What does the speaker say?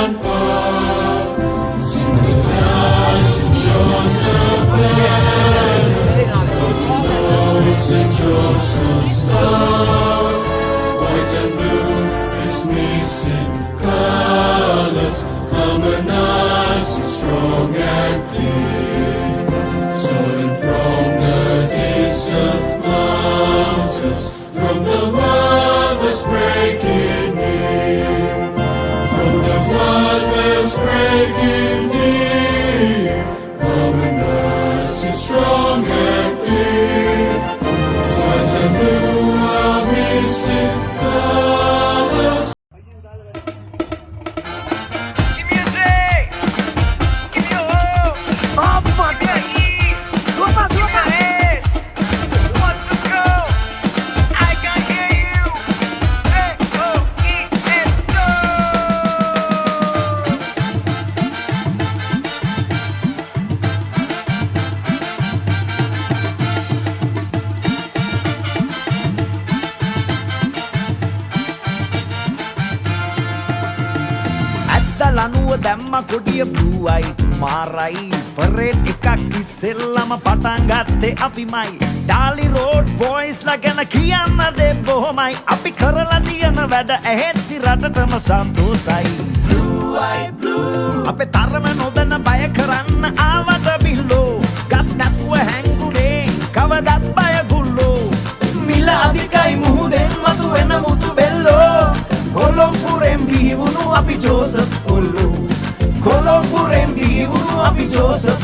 tanpa Sebenarnya John St. Joseph's Star, white and blue is missing colors, harmonizing strong and clear. Soaring from the distant mountains, from the wilderness breaking near, from the wilderness breaking near, harmonizing strong and clear. White and blue are missing colors. ලනුව දැම්ම කොඩිය බ්ලූයි මාරයි පරේඩ් එකක් ඉස්සෙල්ලම පටන් ගත්තේ අපිමයි ඩාලි road බොයිස්ලා ගැන කියන්න දේ බොහොමයි අපි කරලා තියෙන වැඩ ඇහෙද්දි රටටම සන්තෝසයි බ්ලූයි බ්ලූ අපේ තරම නොදන්න බය කරන්න ආවද බිල්ලෝ ගත් නැතුව හැංගුනේ කවදත් බය ගුල්ලෝ මිල අධිකයි මුහුදෙන් මතු වෙන මුතු බෙල්ලෝ කොළොම්පුරෙන් බිහිවුණු අපි ජෝසප්ස් කොල්ලෝ කොළොම්පුරෙන් බිහිවුණු අපි ජෝසප්